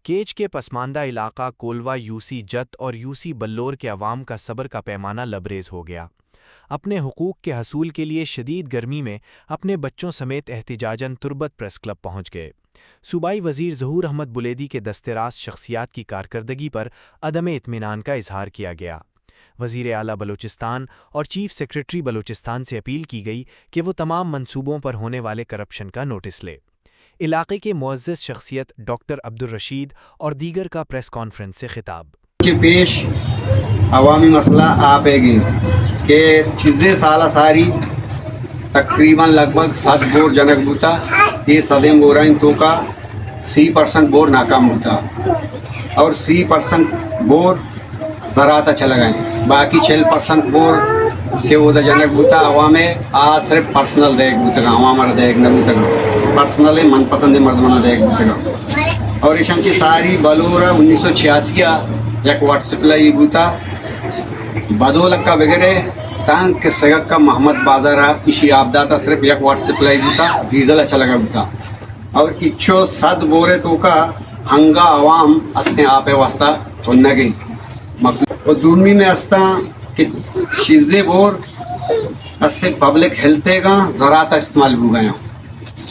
केच के पसमानदा इलाका कोलवा यूसी जत और यूसी बल्लोर के अवाम का सब्र का पैमाना लबरेज हो गया। अपने हुकूक के हसूल के लिए शदीद गर्मी में अपने बच्चों समेत एहतिजाजन तुर्बत प्रेस क्लब पहुंच गए। सूबाई वजीर ज़हूर अहमद बुलेदी के दस्तराज शख्सियात की कारकर्दगी पर अदम इत्मीनान का इजहार किया गया। वज़ीर आला बलूचिस्तान और चीफ सेक्रेटरी बलूचिस्तान से अपील की गई कि वो तमाम मंसूबों पर होने वाले करप्शन का नोटिस ले। इलाके के मुअज़्ज़ज़ शख्सियत डॉक्टर अब्दुल रशीद और दीगर का प्रेस कॉन्फ्रेंस से खिताब। पेश अवामी मसला आपेगी कि चीज़ें साला सारी तकरीबन लगभग 7 बोर जनक बूता ये सदें बोरा इन तो का 30% बोर नाकाम होता और 30% बोर ज़राता चला गए। बाकी 6% बोर के वो जनक बूता अवामे आ सिर्फ पर्सनल देख बूतगा अवामर देख न बूतगा पर्सनल मनपसंद मर्दमाना देख बूतगा और इशम की सारी बलोरा 1986 एक व्हाट्सएप लाई बूता बदोलक का वगैरह तांग के सगक का मोहम्मद बाजारा इसी आपदा था सिर्फ एक व्हाट्सएप लाई बूता डीजल अच्छा लगा बूता और इच्छो 7 बोरे तो का हंगा अवाम अस्ते आपे वास्ता होना गई और दूरमी में अस्ता कि चीज़ें बोर अस्ते पब्लिक हेल्थे का ज़राता इस्तेमाल हो गए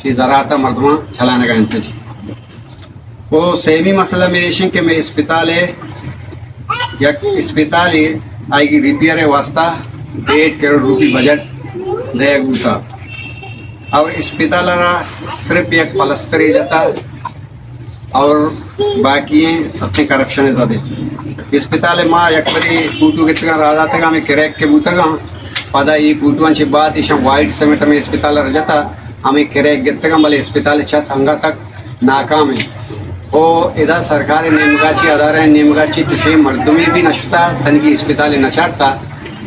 शी ज़राता मर्दमा चलाने का इंतज़ वो सेमी मसला में ऐसे कि मैं अस्पताल है या अस्पताल है आएगी रिपेयर है वास्ता 1.5 करोड़ रुपये बजट दे गुसा और अस्पताल सिर्फ एक पलस्तर ही जाता और बाकी अपने करप्शन ज़्यादा अस्पताल माँ एक बारी कूटू कितना राजा तक हमें किरैक के बूतगा पदा ये कूटवांची बाद इशा वाइट समेट में अस्पताल रह जाता हमें किरैक गिरतगा भले अस्पताल छत हंगा तक नाकाम है ओ इधर सरकार नेमगाची अदार नेमगाची तुझे मर्दमी भी नशता तनगी अस्पताल नचाड़ता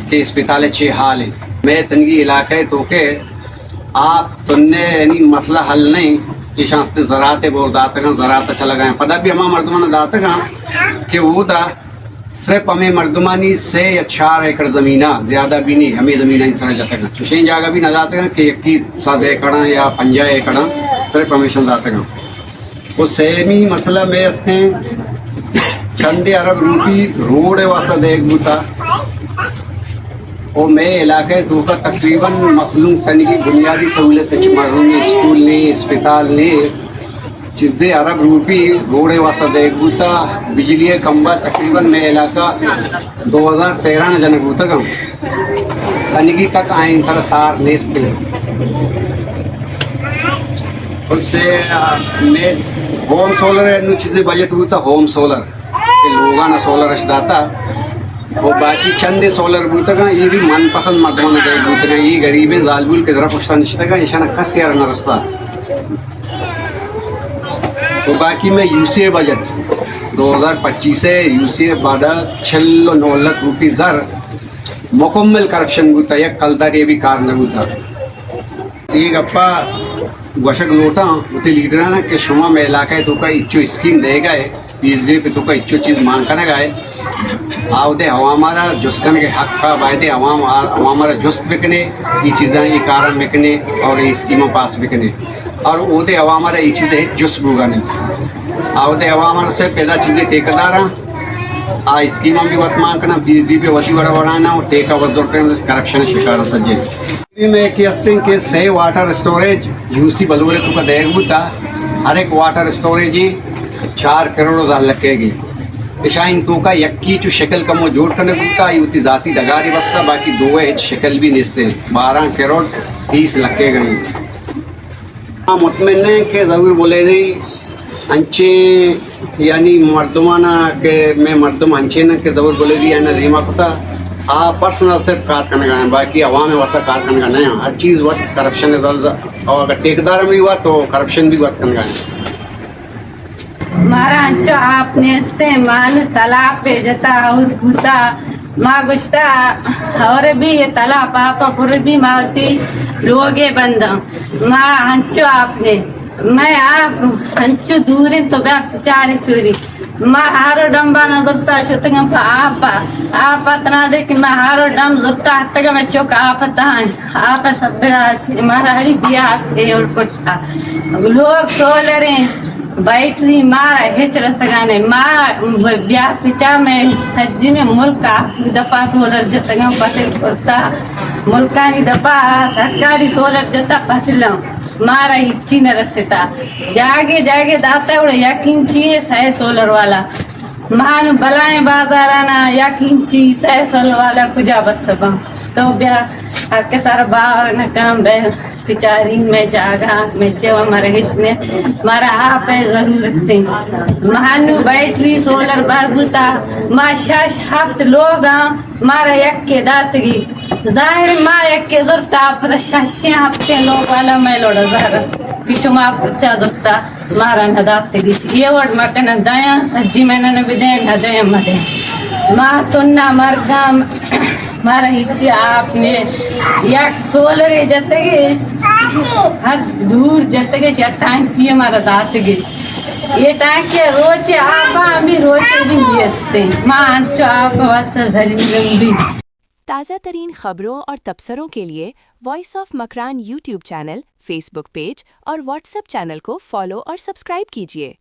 कि अस्पताल छे हाल है मैं तनगी इलाके तो के आप तुमने यानी मसला हल नहीं ये शास्त्र ज़राते बोर दातगा ज़राता चला गए पता भी हमारा मर्दमाना दातगा कि वो था सिर्फ हमें मर्दमानी से या 4 एकड़ ज़मीना ज़्यादा भी नहीं हमें ज़मीना ही सर जाता तुझे जगह भी न जाते कि 21 एकड़ या 50 एकड़ सिर्फ हमेशा जातगा वो सेमी मसला में असते चंदे अरब रूपी रोड वास्ता देख बूता और मैं इलाके तो का तकरीबन मखलूम तन की बुनियादी सहूलत मरूनी स्कूल ने अस्पताल ने चीज़ें अरब रूपी रोड वास्ता देख बूता बिजली खंबा तकरीबन मैं इलाका 2013 न जनक बूता कम तनगी तक आइन थर सार नेस्ते उससे मैं होम सोलर है चीज़ें बजट होता होम सोलर लोगा ना सोलर दाता और बाकी चंद सोलर बूतगा ये भी मनपसंद मर्दमान गए बूतगा ये गरीबें जालबुल के तरफ उस्ता निश्तगा ईशाना कस यार न रस्ता तो बाकी में यूसीए बजट 2025 से यूसीए बादा 9 लाख रुपये दर मुकम्मल करप्शन बूता या कलदार ये भी कारण बूता एक अप्पा वशक लोटा उते लीडर ना कि शुमा में इलाका तो का इच्छो स्कीम दे गए पीएचडी पे तो का इच्छो चीज़ मांग करने गए आवदे हमारा जुस्कन के हक का वायदे हमारा जुस्त बिकने ये चीज़ें ये कारण बिकने और ये स्कीम पास बिकने और ओदे हमारा ये चीज़ें जुस्त बुगा नहीं आवदे हमारा से पैदा चीज़ें टेकदार आ स्कीम भी वत मांग करना पीएचडी पे वसी बड़ा बढ़ाना और टेका वत दौड़ते करप्शन शिकार सज्जे में कि से वाटर स्टोरेज यूसी बलूरे तो का देख बूता हर एक वाटर स्टोरेज ही 4 करोड़ लगेगी इशाइन तो का यक्की जो शक्ल का वो जोड़ करने बूता युति जाती दगारी बसता बाकी 2 शक्ल भी निस्ते 12 करोड़ 30 लगे गई मुतमिन है कि ज़रूर बोले रही अंचे यानी मर्दमाना के मैं मर्दम अंचे न के ज़रूर बोले दी है ना रीमा पता हाँ पर्सनल सिर्फ कार करने का है बाकी अवाम वास्ता कार करने का नहीं है हर चीज़ वक्त करप्शन है और अगर टेकदार में हुआ तो करप्शन भी वक्त करने का है मारा अंचो आपने इसते मान तालाब पे जता और भूता माँ गुस्ता और भी ये तालाब पापा पूरे भी मारती लोगे बंद माँ अंचो आपने मैं आप अंचो दूरी तो बेचारे चोरी माँ हारो डम्बा न जुरता शुतंगम का आप इतना दे कि मैं हारो डम जुरता हत्तगा मैं चौक आप आप सब मारा हरी बिया और पड़ता लोग सोलरे बैटरी मारा हेचर सगाने माँ ब्याह पिचा में हज्जी में मुल्का दफा सोलर जतगा पसिल करता मुल्कानी दफा सरकारी सोलर जता पसिल मारा हिच्ची न रसता जागे जागे दाता उड़े यकीन चाहिए सह सोलर वाला मान बलाएं बाजाराना यकीन चाहिए सह सोलर वाला कुजा बस सब तो ब्याह आपके सारा बाहर न काम बे पिचारी में जागा में जो हमारे हितने हमारा आप है जरूरत महानु बैटरी सोलर बारबूता माँ शाश हफ्त लोग मारा यक के दातगी जाहिर माँ यक के जरूरता पर शाशे हफ्ते लोग वाला मैं लोड़ा ज़ारा किशुमा पुच्चा जरूरता मारा न दातगी ये वर्ड मकन दया सज्जी मैंने न बिदें हदे मदे माँ तुन्ना मरगाम मारा हिच्ची आपने यक सोलर जतगे हर दूर जतगे या टांकी हमारा दातगे ये टांकी रोचे आपा भी रोचे भी दियस्ते माँ अंचो आपा वास्ता झली लंबी। ताज़ा तरीन खबरों और तबसरों के लिए voice of Makran YouTube channel, Facebook page और व्हाट्सएप चैनल को फॉलो और सब्सक्राइब कीजिए।